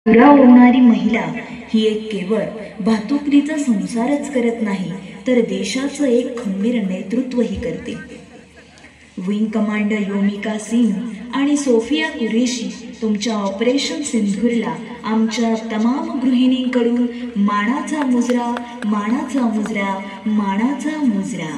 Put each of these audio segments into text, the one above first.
तुरा ओढणारी महिला ही एक केवळ भातुकलीचा संसारच करत नाही, तर देशाचं एक खंबीर नेतृत्वही करते. विंग कमांडर योमिका सिंग आणि सोफिया कुरेशी तुमच्या ऑपरेशन सिंधूरला आमच्या तमाम गृहिणींकडून मानाचा मुजरा, मानाचा मुजरा, मानाचा मुजरा.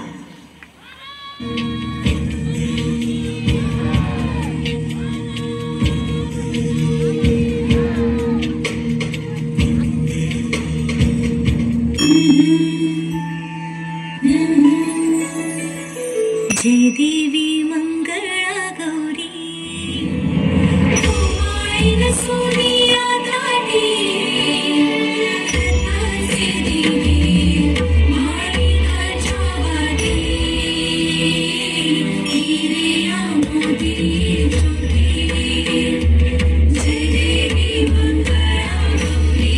जय देवी मंगळा गौरी ओवाळीन सोनिया दाटी रत्नाची देवी माळिकाच्या वाटी हिरे मोती ज्योती. जय देवी मंगळा गौरी,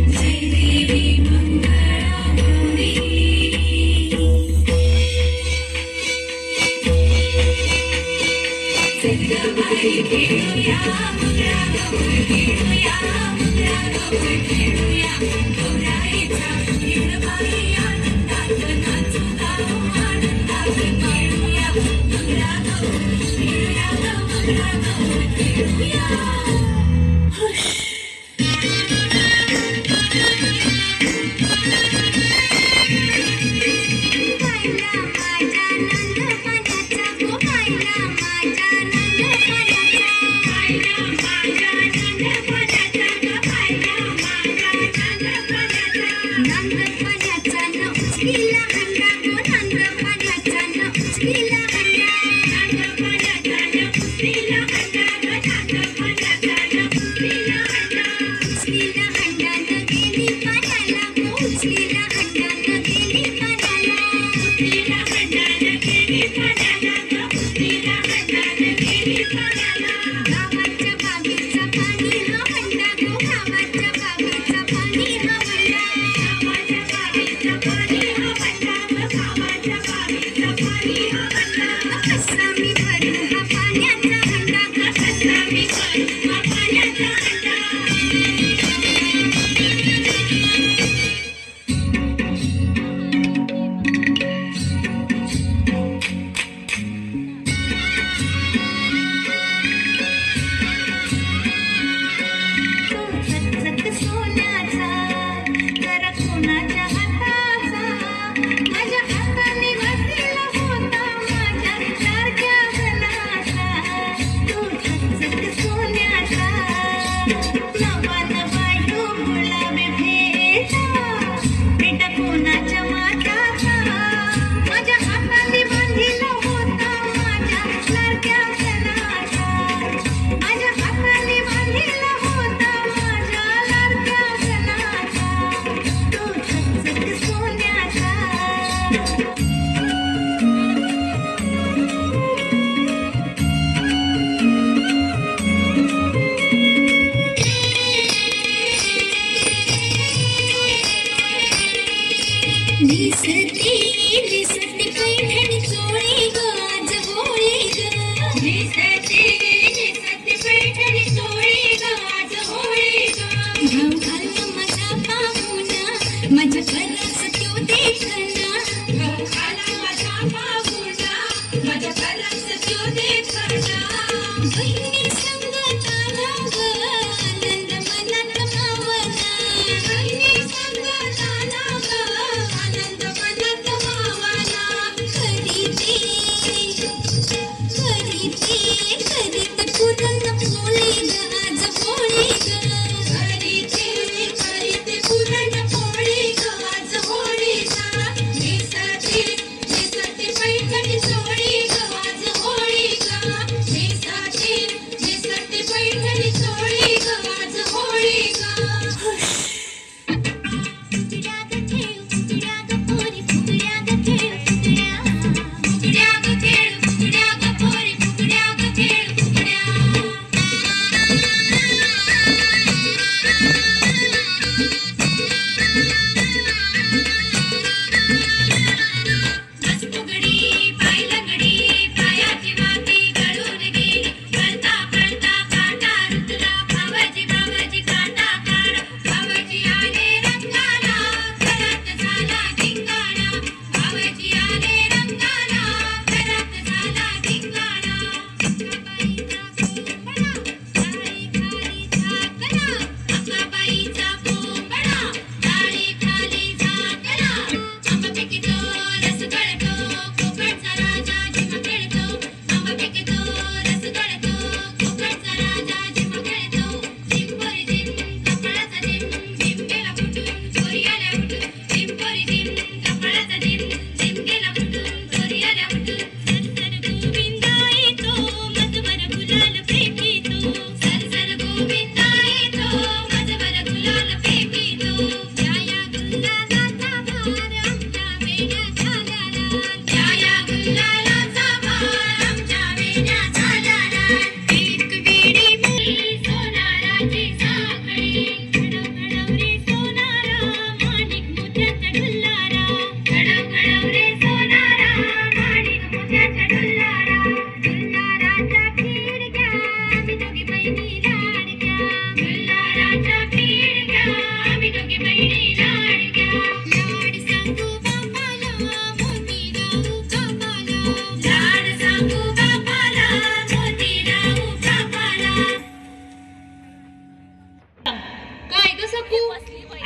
जय देवी मंगळा गौरी. सत्यभाई खेळूया मंगळा गौरी, खेळूया मंगळा गौरी, खेळूया गौराईचा खेळबाई आनंदात नाचू गाऊ आनंदात खेळूया मंगळा गौरी, खेळूया मंगळा गौरी, खेळूया. हुश.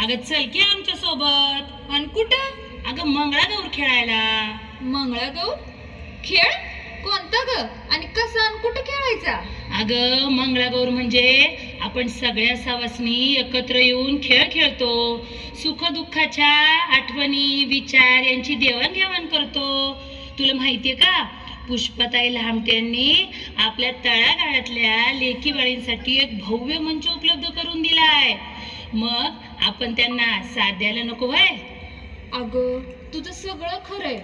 अगं चल की आमच्या सोबत. आणि कुठं? अगं मंगळागौर खेळायला. मंगळागौर खेळ? कोणता ग? आणि कसा आणि कुठं खेळायचा? अगं मंगळागौर म्हणजे आपण सगळ्या सवासनी एकत्र येऊन खेळ खेळतो. सुखदुःखाच्या आठवणी विचार यांची देवाणघेवाण करतो. तुला माहितीये का, पुष्पाताई लहामट्यांनी आपल्या तळागाळातल्या लेकी बाळींसाठी एक भव्य मंच उपलब्ध करून दिलाय. मग आपण त्यांना साथ द्यायला नको व्हय? अगं तुझं सगळं खरंय,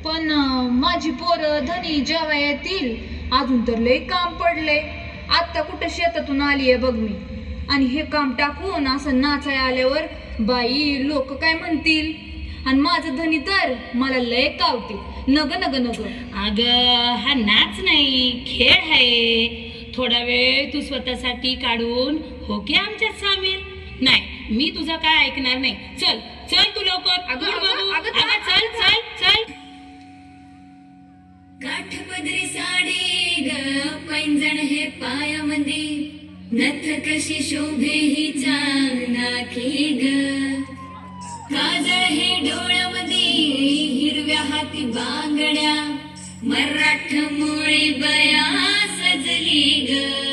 पण माझी पोरं धनी जेव्हा येतील अजून तर लय काम पडले. आता कुठं शेतातून आलीये बघ मी, आणि हे काम टाकून असं नाचाय आल्यावर बाई लोक काय म्हणतील. आणि माझं धनी तर मला लय कावतील. नग नग नग. अगं हा नाच नाही, खेळ आहे. थोडा वेळ तू स्वतःसाठी काढून हो की आमच्यात सामील. नाही, मी तुझं काय ऐकणार नाही. चल चल तू लवकर. चल चल चल. काठपदरी साडी ग, पैंजण हे पायामध्ये, नथ कशी शोभे हिच्या नाकी ग, काजळ हे डोळ्यामध्ये, हिरव्या हाती बांगड्या, मराठ मुळी बया सजली ग.